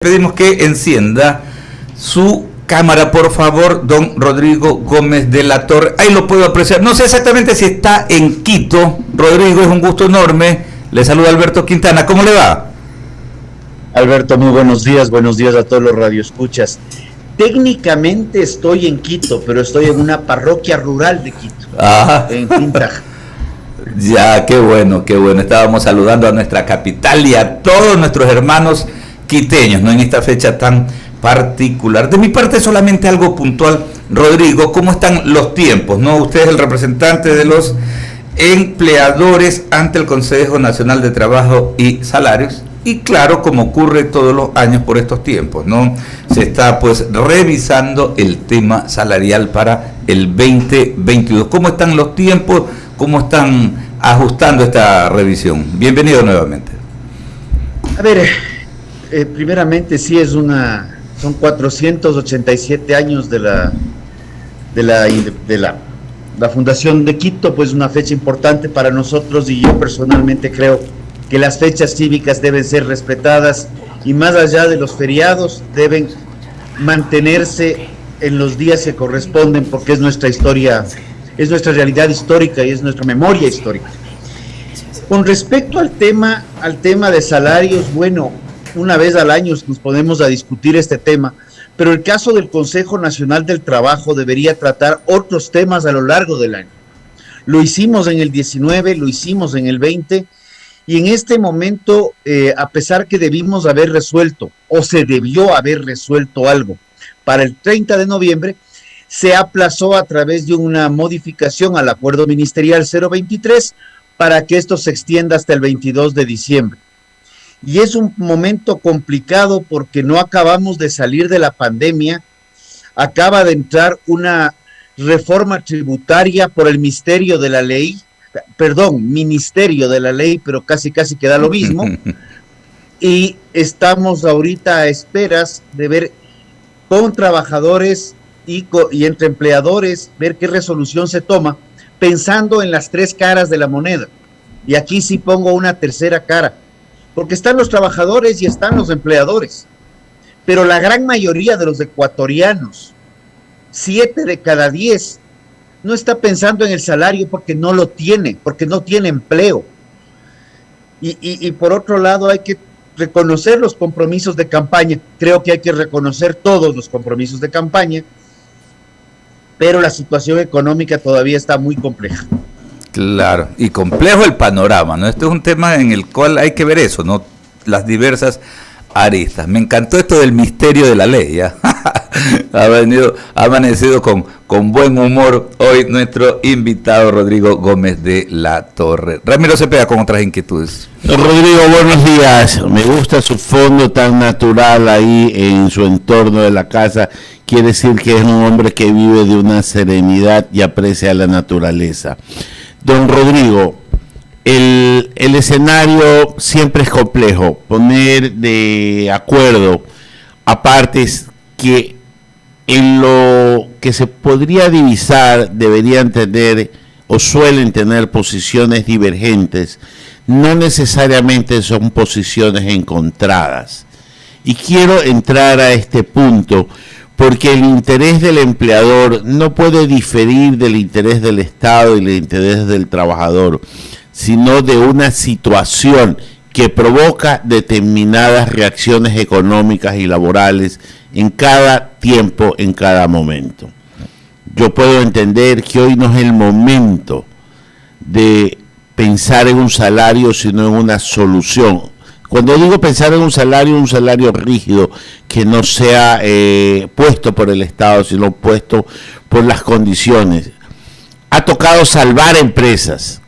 Pedimos que encienda su cámara, por favor, don Rodrigo Gómez de la Torre. Ahí lo puedo apreciar. No sé exactamente si está en Quito. Rodrigo, es un gusto enorme. Le saluda Alberto Quintana. ¿Cómo le va? Alberto, muy buenos días a todos los radioescuchas. Técnicamente estoy en Quito, pero estoy en una parroquia rural de Quito, en Quintaj. Ya, qué bueno, qué bueno. Estábamos saludando a nuestra capital y a todos nuestros hermanos quiteños, ¿no? En esta fecha tan particular. De mi parte, solamente algo puntual, Rodrigo, ¿cómo están los tiempos, no? Usted es el representante de los empleadores ante el Consejo Nacional de Trabajo y Salarios, y claro, como ocurre todos los años por estos tiempos, ¿no? Se está pues revisando el tema salarial para el 2022. ¿Cómo están los tiempos? ¿Cómo están ajustando esta revisión? Bienvenido nuevamente. A ver, primeramente sí son 487 años de la fundación de Quito, pues una fecha importante para nosotros, y yo personalmente creo que las fechas cívicas deben ser respetadas y más allá de los feriados deben mantenerse en los días que corresponden, porque es nuestra historia, es nuestra realidad histórica y es nuestra memoria histórica. Con respecto al tema de salarios, bueno, una vez al año nos ponemos a discutir este tema, pero el caso del Consejo Nacional del Trabajo debería tratar otros temas a lo largo del año. Lo hicimos en el 19, lo hicimos en el 20, y en este momento, a pesar que debimos haber resuelto, o se debió haber resuelto algo, para el 30 de noviembre, se aplazó a través de una modificación al Acuerdo Ministerial 023 para que esto se extienda hasta el 22 de diciembre. Y es un momento complicado porque no acabamos de salir de la pandemia, acaba de entrar una reforma tributaria por el Ministerio de la Ley, pero casi queda lo mismo, y estamos ahorita a esperas de ver con trabajadores y entre empleadores, ver qué resolución se toma, pensando en las tres caras de la moneda. Y aquí sí pongo una tercera cara, porque están los trabajadores y están los empleadores, pero la gran mayoría de los ecuatorianos, 7 de cada 10, no está pensando en el salario porque no lo tiene, porque no tiene empleo. Y por otro lado hay que reconocer los compromisos de campaña. Creo que hay que reconocer todos los compromisos de campaña, pero la situación económica todavía está muy compleja. Claro, y complejo el panorama, ¿no? Este es un tema en el cual hay que ver eso, ¿no? Las diversas aristas. Me encantó esto del misterio de la ley, ¿ya? Ha amanecido con buen humor hoy nuestro invitado Rodrigo Gómez de la Torre. Ramiro Cepeda con otras inquietudes. Rodrigo, buenos días. Me gusta su fondo tan natural ahí en su entorno de la casa. Quiere decir que es un hombre que vive de una serenidad y aprecia la naturaleza. Don Rodrigo, el escenario siempre es complejo. Poner de acuerdo a partes que en lo que se podría divisar deberían tener o suelen tener posiciones divergentes, no necesariamente son posiciones encontradas. Y quiero entrar a este punto porque el interés del empleador no puede diferir del interés del Estado y del interés del trabajador, sino de una situación que provoca determinadas reacciones económicas y laborales en cada tiempo, en cada momento. Yo puedo entender que hoy no es el momento de pensar en un salario, sino en una solución. Cuando digo pensar en un salario rígido, que no sea puesto por el Estado, sino puesto por las condiciones. Ha tocado salvar empresas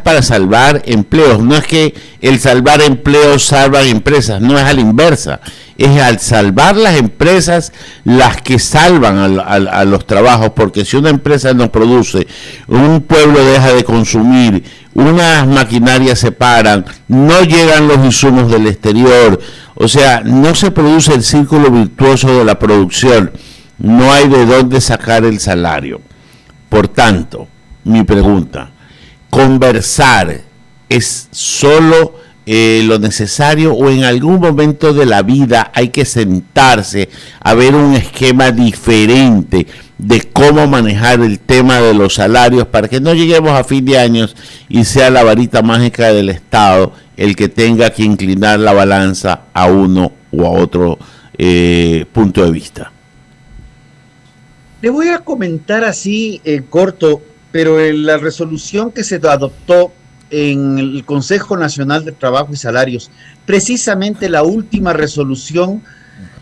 para salvar empleos. No es que el salvar empleos salvan empresas, no es a la inversa. Es al salvar las empresas las que salvan a los trabajos, porque si una empresa no produce, un pueblo deja de consumir, unas maquinarias se paran, no llegan los insumos del exterior, o sea, no se produce el círculo virtuoso de la producción, no hay de dónde sacar el salario. Por tanto, mi pregunta, ¿conversar es solo lo necesario, o en algún momento de la vida hay que sentarse a ver un esquema diferente de cómo manejar el tema de los salarios para que no lleguemos a fin de años y sea la varita mágica del Estado el que tenga que inclinar la balanza a uno o a otro punto de vista? Le voy a comentar así corto, pero en la resolución que se adoptó en el Consejo Nacional de Trabajo y Salarios, precisamente la última resolución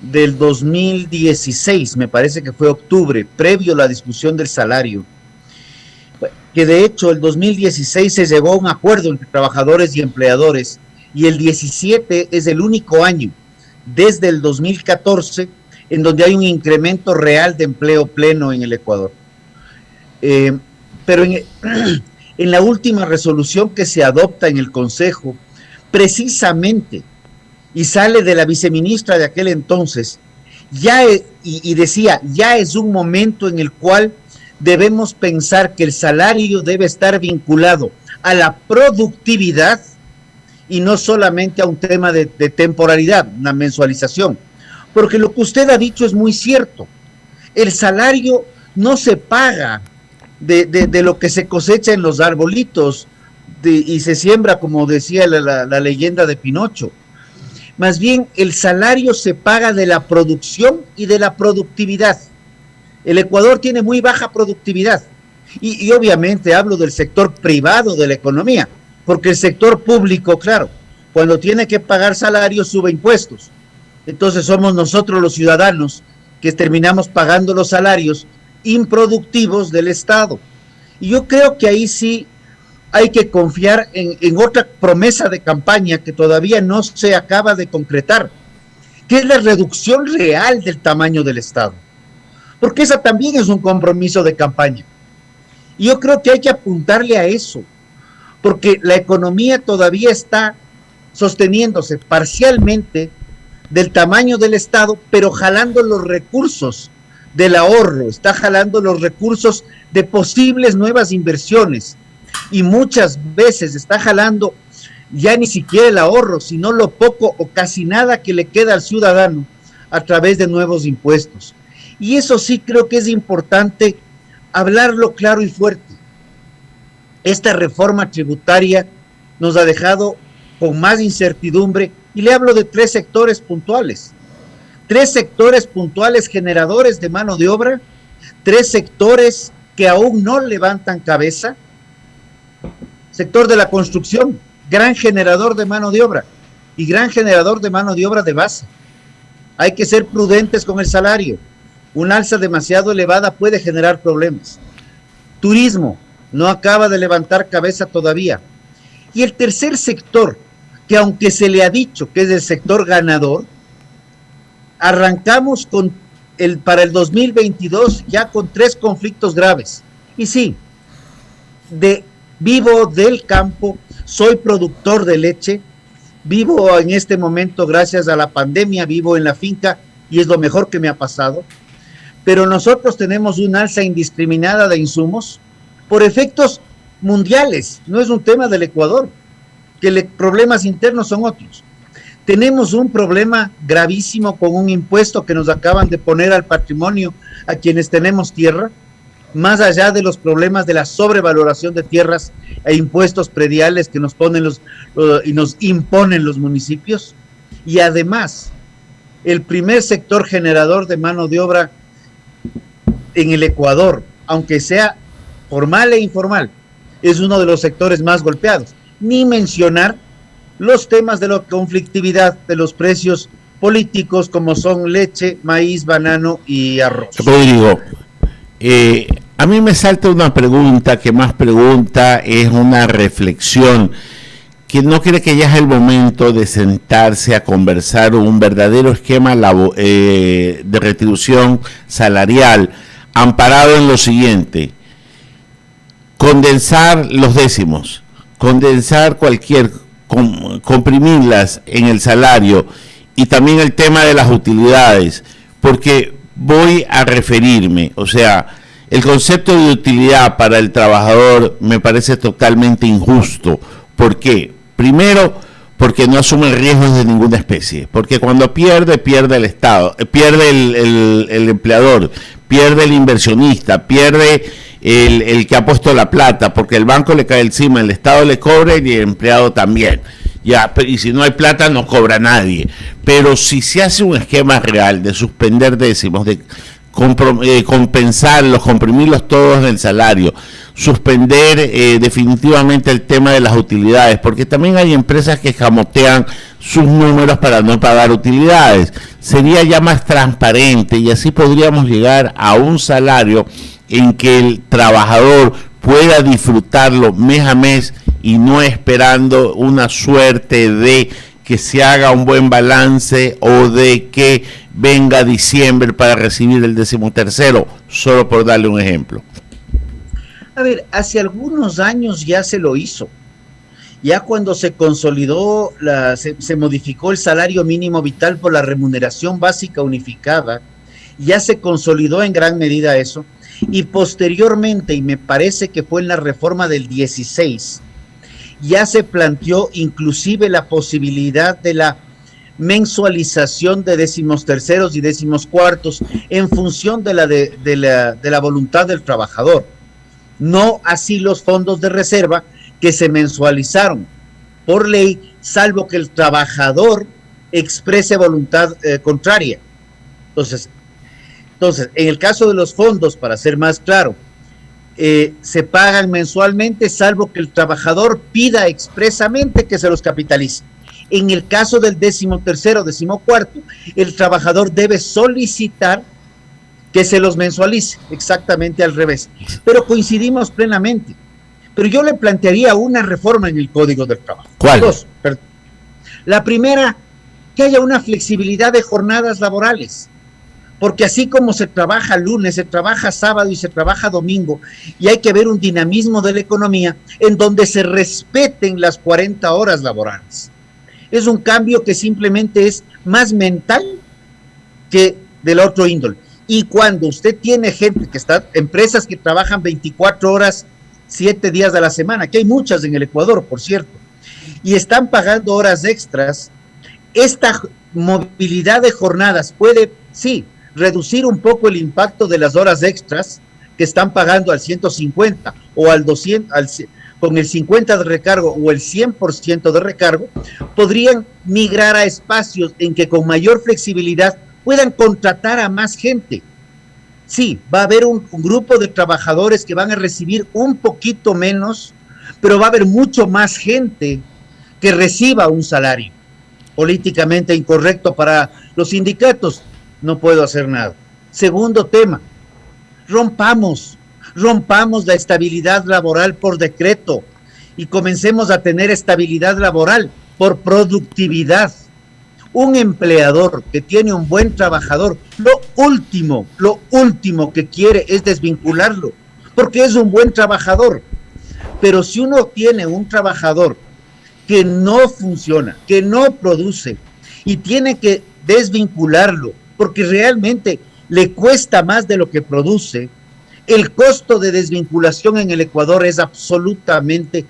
del 2016, me parece que fue octubre, previo a la discusión del salario, que de hecho el 2016 se llegó a un acuerdo entre trabajadores y empleadores, y el 17 es el único año desde el 2014 en donde hay un incremento real de empleo pleno en el Ecuador. Pero en la última resolución que se adopta en el Consejo, precisamente, y sale de la viceministra de aquel entonces, y decía, ya es un momento en el cual debemos pensar que el salario debe estar vinculado a la productividad y no solamente a un tema de temporalidad, una mensualización. Porque lo que usted ha dicho es muy cierto. El salario no se paga de lo que se cosecha en los arbolitos y se siembra, como decía la leyenda de Pinocho. Más bien, el salario se paga de la producción y de la productividad. El Ecuador tiene muy baja productividad. Y obviamente hablo del sector privado de la economía, porque el sector público, claro, cuando tiene que pagar salarios, sube impuestos. Entonces somos nosotros los ciudadanos que terminamos pagando los salarios improductivos del Estado. Y yo creo que ahí sí hay que confiar en otra promesa de campaña que todavía no se acaba de concretar, que es la reducción real del tamaño del Estado. Porque esa también es un compromiso de campaña. Y yo creo que hay que apuntarle a eso, porque la economía todavía está sosteniéndose parcialmente del tamaño del Estado, pero jalando los recursos del ahorro, está jalando los recursos de posibles nuevas inversiones, y muchas veces está jalando ya ni siquiera el ahorro, sino lo poco o casi nada que le queda al ciudadano a través de nuevos impuestos. Y eso sí creo que es importante hablarlo claro y fuerte. Esta reforma tributaria nos ha dejado con más incertidumbre, y le hablo de tres sectores puntuales generadores de mano de obra, tres sectores que aún no levantan cabeza. Sector de la construcción, gran generador de mano de obra, y gran generador de mano de obra de base. Hay que ser prudentes con el salario. Una alza demasiado elevada puede generar problemas. Turismo, no acaba de levantar cabeza todavía. Y el tercer sector, que aunque se le ha dicho que es el sector ganador, arrancamos para el 2022 ya con 3 conflictos graves. Y sí, vivo del campo, soy productor de leche, vivo en este momento gracias a la pandemia, vivo en la finca y es lo mejor que me ha pasado. Pero nosotros tenemos una alza indiscriminada de insumos por efectos mundiales, no es un tema del Ecuador, que problemas internos son otros. Tenemos un problema gravísimo con un impuesto que nos acaban de poner al patrimonio a quienes tenemos tierra, más allá de los problemas de la sobrevaloración de tierras e impuestos prediales que nos ponen y nos imponen los municipios. Y además, el primer sector generador de mano de obra en el Ecuador, aunque sea formal e informal, es uno de los sectores más golpeados. Ni mencionar los temas de la conflictividad de los precios políticos como son leche, maíz, banano y arroz. Rodrigo, a mí me salta una pregunta, que más pregunta es una reflexión, que no cree que ya es el momento de sentarse a conversar un verdadero esquema de retribución salarial, amparado en lo siguiente: condensar los décimos, condensar comprimirlas en el salario, y también el tema de las utilidades, porque voy a referirme, o sea, el concepto de utilidad para el trabajador me parece totalmente injusto. ¿Por qué? Primero, porque no asume riesgos de ninguna especie, porque cuando pierde el Estado, pierde el empleador, pierde el inversionista, pierde el que ha puesto la plata, porque el banco le cae encima, el Estado le cobra y el empleado también. Ya, y si no hay plata no cobra nadie. Pero si se hace un esquema real de suspender décimos, de compensarlos, comprimirlos todos del salario, suspender definitivamente el tema de las utilidades, porque también hay empresas que escamotean sus números para no pagar utilidades. Sería ya más transparente y así podríamos llegar a un salario en que el trabajador pueda disfrutarlo mes a mes y no esperando una suerte de que se haga un buen balance o de que venga diciembre para recibir el 13º, solo por darle un ejemplo. A ver, hace algunos años ya se lo hizo. Ya cuando se consolidó, se modificó el salario mínimo vital por la remuneración básica unificada, ya se consolidó en gran medida eso, y posteriormente, y me parece que fue en la reforma del 16, ya se planteó inclusive la posibilidad de la mensualización de 13º y 14º en función de la voluntad del trabajador. No así los fondos de reserva que se mensualizaron por ley, salvo que el trabajador exprese voluntad contraria. Entonces, en el caso de los fondos, para ser más claro, se pagan mensualmente, salvo que el trabajador pida expresamente que se los capitalice. En el caso del 13º, 14º, el trabajador debe solicitar que se los mensualice, exactamente al revés. Pero coincidimos plenamente. Pero yo le plantearía una reforma en el Código del Trabajo. ¿Cuál? La primera, que haya una flexibilidad de jornadas laborales. Porque así como se trabaja lunes, se trabaja sábado y se trabaja domingo, y hay que ver un dinamismo de la economía en donde se respeten las 40 horas laborales. Es un cambio que simplemente es más mental que del otro índole. Y cuando usted tiene gente que está, empresas que trabajan 24 horas, 7 días a la semana, que hay muchas en el Ecuador, por cierto, y están pagando horas extras, esta movilidad de jornadas puede, sí, reducir un poco el impacto de las horas extras que están pagando al 150 o al 200, con el 50 de recargo o el 100% de recargo, podrían migrar a espacios en que con mayor flexibilidad puedan contratar a más gente. Sí, va a haber un grupo de trabajadores que van a recibir un poquito menos, pero va a haber mucho más gente que reciba un salario. Políticamente incorrecto para los sindicatos, no puedo hacer nada. Segundo tema, rompamos la estabilidad laboral por decreto y comencemos a tener estabilidad laboral por productividad. Un empleador que tiene un buen trabajador, lo último que quiere es desvincularlo, porque es un buen trabajador. Pero si uno tiene un trabajador que no funciona, que no produce, y tiene que desvincularlo, porque realmente le cuesta más de lo que produce, el costo de desvinculación en el Ecuador es absolutamente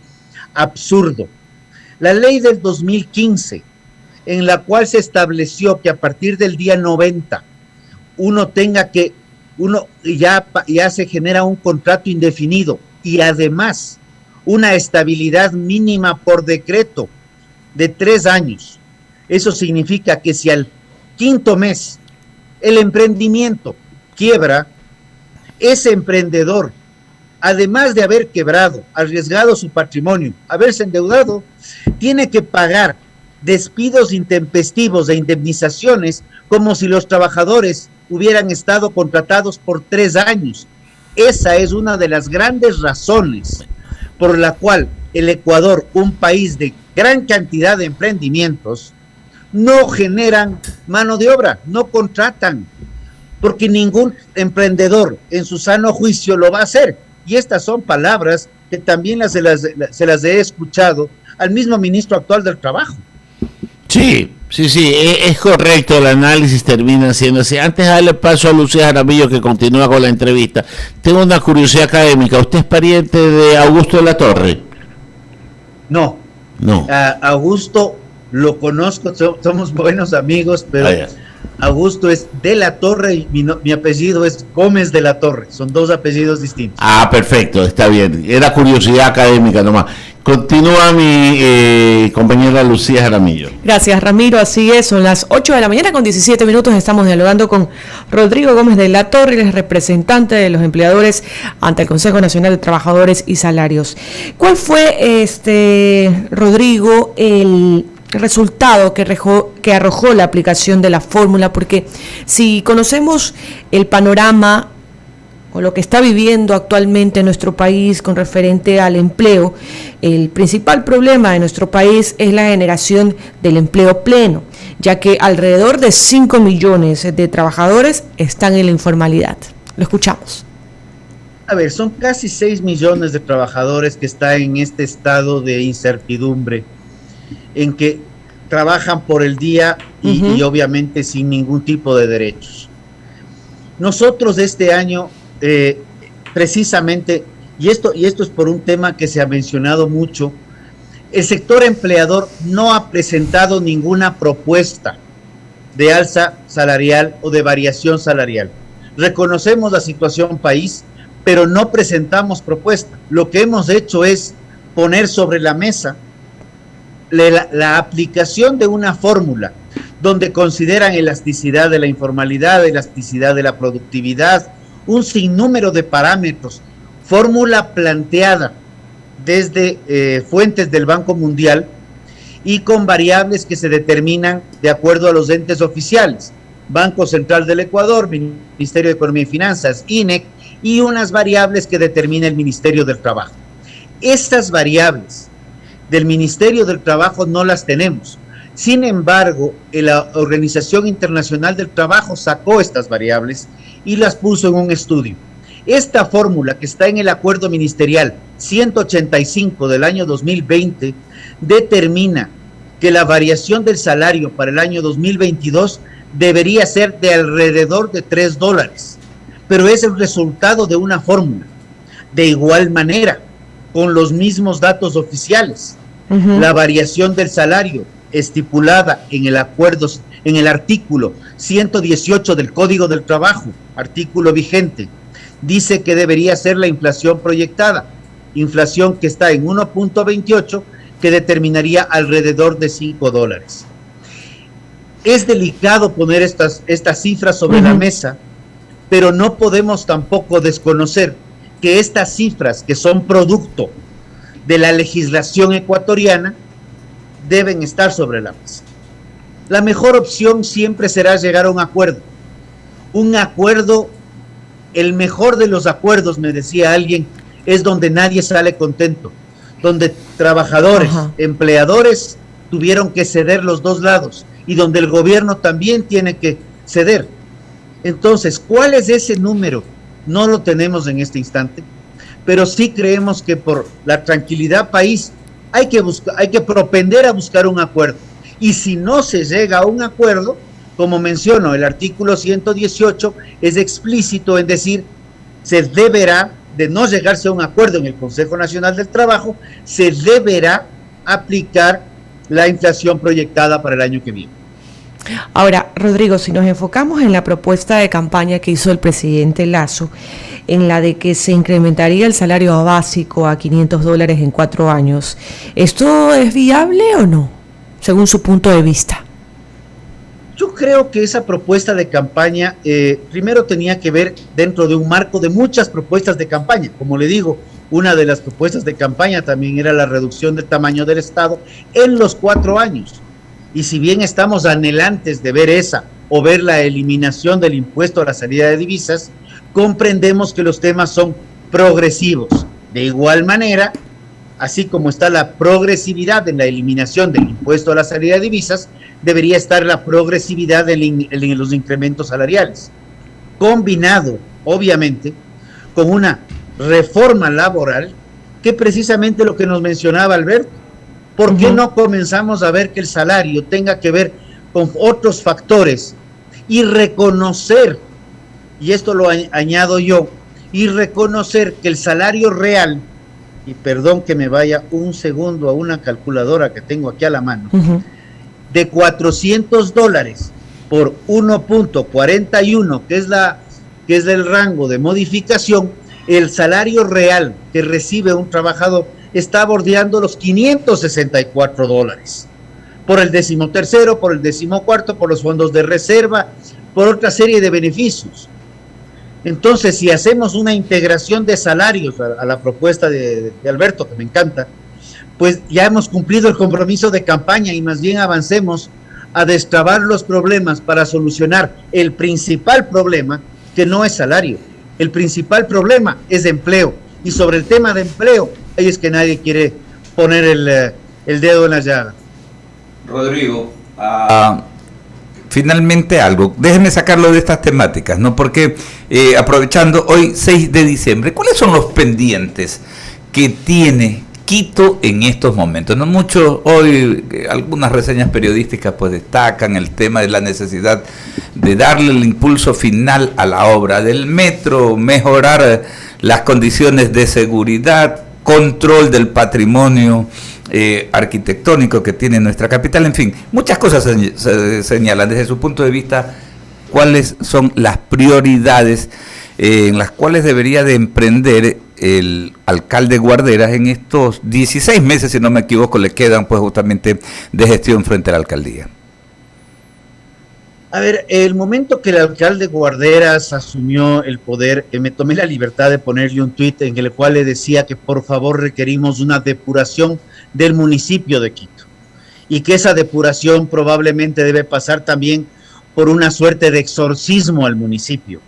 absurdo. La ley del 2015, en la cual se estableció que a partir del día 90 ya se genera un contrato indefinido y además una estabilidad mínima por decreto de 3 años. Eso significa que si al 5º mes el emprendimiento quiebra, ese emprendedor, además de haber quebrado, arriesgado su patrimonio, haberse endeudado, tiene que pagar despidos intempestivos e indemnizaciones como si los trabajadores hubieran estado contratados por 3 años. Esa es una de las grandes razones por la cual el Ecuador, un país de gran cantidad de emprendimientos, no generan mano de obra, no contratan, porque ningún emprendedor en su sano juicio lo va a hacer. Y estas son palabras que también se las he escuchado al mismo ministro actual del Trabajo. Sí, es correcto, el análisis termina siendo así. Antes de darle paso a Lucía Jaramillo, que continúa con la entrevista, tengo una curiosidad académica. ¿Usted es pariente de Augusto de la Torre? No. Augusto lo conozco, somos buenos amigos, pero Augusto es de la Torre y mi apellido es Gómez de la Torre, son dos apellidos distintos. Ah, perfecto, está bien, era curiosidad académica nomás. Continúa mi compañera Lucía Jaramillo. Gracias, Ramiro, así es, son las 8 de la mañana con 17 minutos, estamos dialogando con Rodrigo Gómez de la Torre, el representante de los empleadores ante el Consejo Nacional de Trabajadores y Salarios. ¿Cuál fue, Rodrigo, el resultado que arrojó la aplicación de la fórmula? Porque si conocemos el panorama o lo que está viviendo actualmente nuestro país con referente al empleo, el principal problema de nuestro país es la generación del empleo pleno, ya que alrededor de 5 millones de trabajadores están en la informalidad. Lo escuchamos. A ver, son casi 6 millones de trabajadores que están en este estado de incertidumbre, en que trabajan por el día y obviamente sin ningún tipo de derechos. Nosotros este año, precisamente, y esto es por un tema que se ha mencionado mucho, el sector empleador no ha presentado ninguna propuesta de alza salarial o de variación salarial. Reconocemos la situación país, pero no presentamos propuesta. Lo que hemos hecho es poner sobre la mesa la aplicación de una fórmula donde consideran elasticidad de la informalidad, elasticidad de la productividad, un sinnúmero de parámetros, fórmula planteada desde fuentes del Banco Mundial y con variables que se determinan de acuerdo a los entes oficiales, Banco Central del Ecuador, Ministerio de Economía y Finanzas, INEC, y unas variables que determina el Ministerio del Trabajo. Estas variables del Ministerio del Trabajo no las tenemos. Sin embargo, la Organización Internacional del Trabajo sacó estas variables y las puso en un estudio. Esta fórmula que está en el acuerdo ministerial 185 del año 2020 determina que la variación del salario para el año 2022 debería ser de alrededor de $3, pero es el resultado de una fórmula. De igual manera, con los mismos datos oficiales, la variación del salario estipulada en el acuerdo, en el artículo 118 del Código del Trabajo, artículo vigente, dice que debería ser la inflación proyectada, inflación que está en 1.28, que determinaría alrededor de $5. Es delicado poner estas cifras sobre la mesa, pero no podemos tampoco desconocer que estas cifras, que son producto de la legislación ecuatoriana, deben estar sobre la mesa. La mejor opción siempre será llegar a un acuerdo. Un acuerdo, el mejor de los acuerdos, me decía alguien, es donde nadie sale contento, donde trabajadores, empleadores tuvieron que ceder los dos lados y donde el gobierno también tiene que ceder. Entonces, ¿cuál es ese número? No lo tenemos en este instante, pero sí creemos que por la tranquilidad país hay que propender a buscar un acuerdo. Y si no se llega a un acuerdo, como menciono, el artículo 118 es explícito en decir, se deberá, de no llegarse a un acuerdo en el Consejo Nacional del Trabajo, se deberá aplicar la inflación proyectada para el año que viene. Ahora, Rodrigo, si nos enfocamos en la propuesta de campaña que hizo el presidente Lasso, en la de que se incrementaría el salario básico a $500 en 4 años, ¿esto es viable o no, según su punto de vista? Yo creo que esa propuesta de campaña primero tenía que ver dentro de un marco de muchas propuestas de campaña. Como le digo, una de las propuestas de campaña también era la reducción del tamaño del Estado en los 4 años. Y si bien estamos anhelantes de ver esa o ver la eliminación del impuesto a la salida de divisas, comprendemos que los temas son progresivos. De igual manera, así como está la progresividad en la eliminación del impuesto a la salida de divisas, debería estar la progresividad en los incrementos salariales, combinado, obviamente, con una reforma laboral, que precisamente lo que nos mencionaba Alberto. ¿Por qué no comenzamos a ver que el salario tenga que ver con otros factores y reconocer, y esto lo añado yo, y reconocer que el salario real, y perdón que me vaya un segundo a una calculadora que tengo aquí a la mano, de $400 por 1.41, que es el rango de modificación, el salario real que recibe un trabajador está bordeando los $564. Por el 13º, por el 14º, por los fondos de reserva, por otra serie de beneficios. Entonces, si hacemos una integración de salarios a la propuesta de Alberto, que me encanta, pues ya hemos cumplido el compromiso de campaña y más bien avancemos a destrabar los problemas para solucionar el principal problema, que no es salario. El principal problema es empleo. Y sobre el tema de empleo, ahí es que nadie quiere poner el dedo en la llaga. Rodrigo, finalmente algo, déjenme sacarlo de estas temáticas, ¿no? Porque aprovechando hoy 6 de diciembre, ¿cuáles son los pendientes que tiene Quito en estos momentos? No mucho, hoy algunas reseñas periodísticas pues destacan el tema de la necesidad de darle el impulso final a la obra del metro, mejorar las condiciones de seguridad, control del patrimonio arquitectónico que tiene nuestra capital, en fin, muchas cosas se señalan desde su punto de vista cuáles son las prioridades en las cuales debería de emprender el alcalde Guarderas en estos 16 meses, si no me equivoco, le quedan pues justamente de gestión frente a la alcaldía. A ver, el momento que el alcalde Guarderas asumió el poder, me tomé la libertad de ponerle un tuit en el cual le decía que por favor requerimos una depuración del municipio de Quito y que esa depuración probablemente debe pasar también por una suerte de exorcismo al municipio.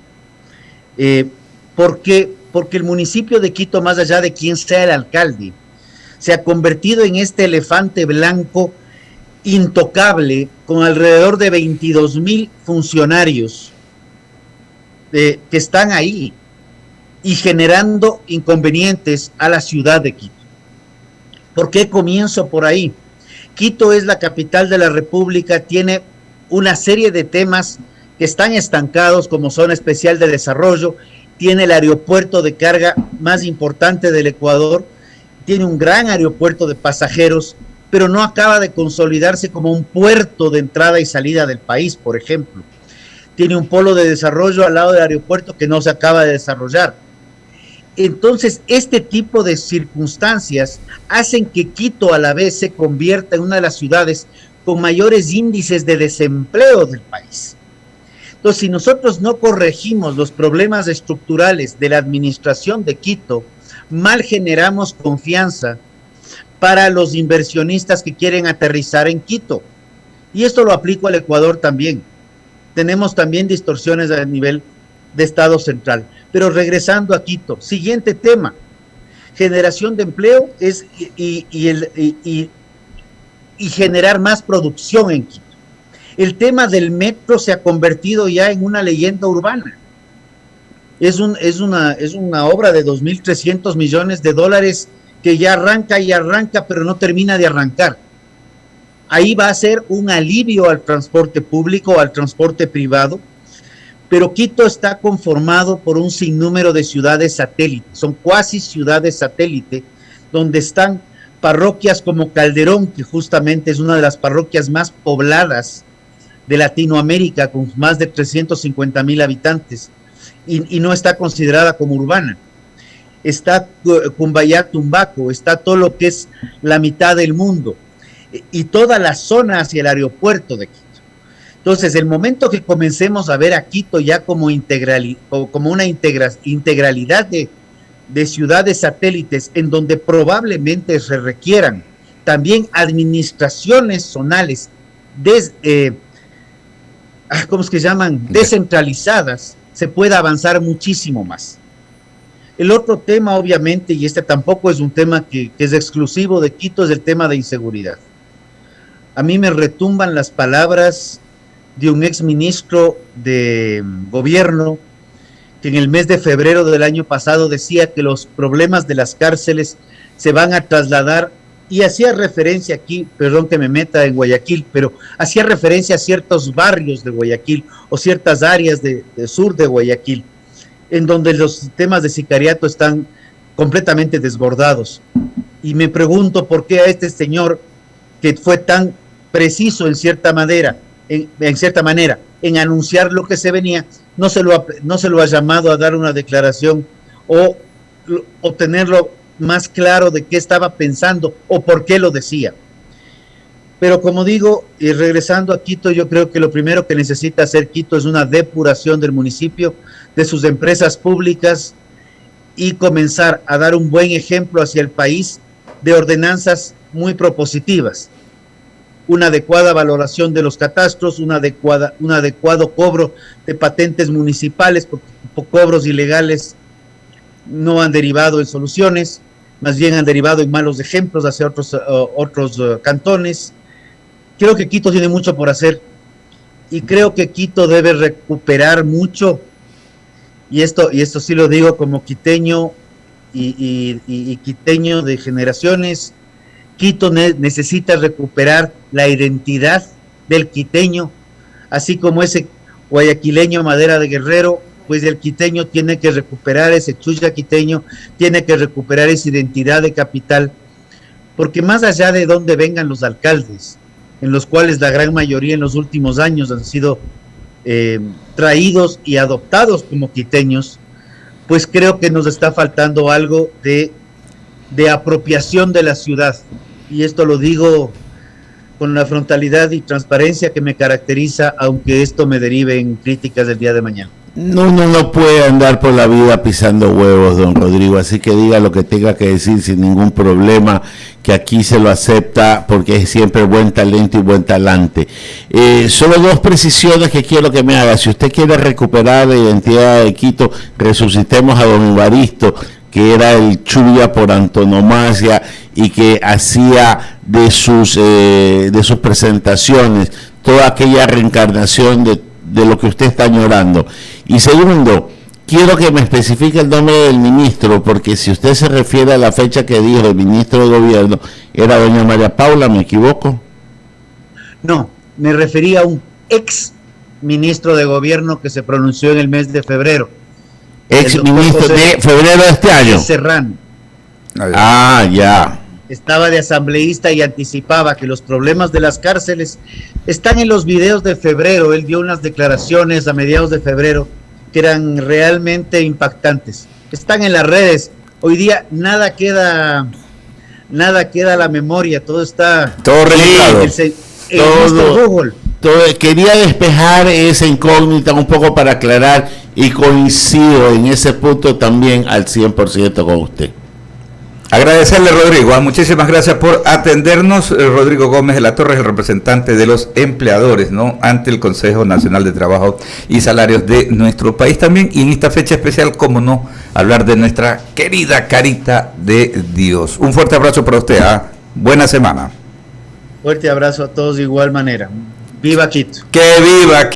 Porque el municipio de Quito, más allá de quién sea el alcalde, se ha convertido en este elefante blanco intocable con alrededor de 22,000 funcionarios que están ahí y generando inconvenientes a la ciudad de Quito. ¿Por qué comienzo por ahí? Quito es la capital de la República, tiene una serie de temas que están estancados como zona especial de desarrollo, tiene el aeropuerto de carga más importante del Ecuador, tiene un gran aeropuerto de pasajeros, pero no acaba de consolidarse como un puerto de entrada y salida del país, por ejemplo. Tiene un polo de desarrollo al lado del aeropuerto que no se acaba de desarrollar. Entonces, este tipo de circunstancias hacen que Quito a la vez se convierta en una de las ciudades con mayores índices de desempleo del país. Entonces, si nosotros no corregimos los problemas estructurales de la administración de Quito, mal generamos confianza para los inversionistas que quieren aterrizar en Quito. Y esto lo aplico al Ecuador también. Tenemos también distorsiones a nivel de Estado central. Pero regresando a Quito, siguiente tema, generación de empleo y generar más producción en Quito. El tema del metro se ha convertido ya en una leyenda urbana. Es una obra de 2.300 millones de dólares que ya arranca, pero no termina de arrancar. Ahí va a ser un alivio al transporte público, al transporte privado, pero Quito está conformado por un sinnúmero de ciudades satélites, son cuasi ciudades satélite, donde están parroquias como Calderón, que justamente es una de las parroquias más pobladas de Latinoamérica, con más de 350,000 habitantes, y no está considerada como urbana. Está Cumbayá, Tumbaco, está todo lo que es la mitad del mundo, y toda la zona hacia el aeropuerto de Quito. Entonces, el momento que comencemos a ver a Quito ya como una integralidad de ciudades satélites, en donde probablemente se requieran también administraciones zonales ¿cómo es que llaman? Descentralizadas, se puede avanzar muchísimo más. El otro tema, obviamente, y este tampoco es un tema que es exclusivo de Quito, es el tema de inseguridad. A mí me retumban las palabras de un exministro de gobierno que en el mes de febrero del año pasado decía que los problemas de las cárceles se van a trasladar, y hacía referencia aquí, perdón que me meta en Guayaquil, pero hacía referencia a ciertos barrios de Guayaquil o ciertas áreas del sur de Guayaquil, en donde los temas de sicariato están completamente desbordados. Y me pregunto por qué a este señor, que fue tan preciso en cierta manera, en anunciar lo que se venía, no se lo ha llamado a dar una declaración o tenerlo más claro de qué estaba pensando o por qué lo decía. Pero como digo, y regresando a Quito, yo creo que lo primero que necesita hacer Quito es una depuración del municipio, de sus empresas públicas, y comenzar a dar un buen ejemplo hacia el país de ordenanzas muy propositivas. Una adecuada valoración de los catastros, un adecuado cobro de patentes municipales, porque cobros ilegales no han derivado en soluciones, más bien han derivado en malos ejemplos hacia otros cantones. Creo que Quito tiene mucho por hacer y creo que Quito debe recuperar mucho, y esto sí lo digo como quiteño y quiteño de generaciones. Quito necesita recuperar la identidad del quiteño, así como ese guayaquileño Madera de Guerrero, pues el quiteño tiene que recuperar ese chulla quiteño, tiene que recuperar esa identidad de capital, porque más allá de dónde vengan los alcaldes, en los cuales la gran mayoría en los últimos años han sido traídos y adoptados como quiteños, pues creo que nos está faltando algo de apropiación de la ciudad. Y esto lo digo con la frontalidad y transparencia que me caracteriza, aunque esto me derive en críticas del día de mañana. No puede andar por la vida pisando huevos, don Rodrigo, así que diga lo que tenga que decir sin ningún problema, que aquí se lo acepta porque es siempre buen talento y buen talante. Solo dos precisiones que quiero que me haga. Si usted quiere recuperar la identidad de Quito, resucitemos a don Evaristo, que era el chulla por antonomasia y que hacía de sus presentaciones toda aquella reencarnación de lo que usted está añorando. Y segundo, quiero que me especifique el nombre del ministro, porque si usted se refiere a la fecha que dijo el ministro de Gobierno, era doña María Paula, ¿me equivoco? No, me refería a un ex ministro de Gobierno que se pronunció en el mes de febrero. Ex ministro de febrero de este año. Serrano. Ah, ya. Estaba de asambleísta y anticipaba que los problemas de las cárceles están en los videos de febrero. Él dio unas declaraciones a mediados de febrero que eran realmente impactantes. Están en las redes. Hoy día nada queda a la memoria, todo está registrado. En Google. Quería despejar esa incógnita un poco para aclarar, y coincido en ese punto también al 100% con usted. Agradecerle, Rodrigo, muchísimas gracias por atendernos. Rodrigo Gómez de la Torre es el representante de los empleadores, ¿no?, ante el Consejo Nacional de Trabajo y Salarios de nuestro país también, y en esta fecha especial, cómo no, hablar de nuestra querida carita de Dios. Un fuerte abrazo para usted, buena semana. Fuerte abrazo a todos de igual manera. ¡Viva Quito! ¡Que viva!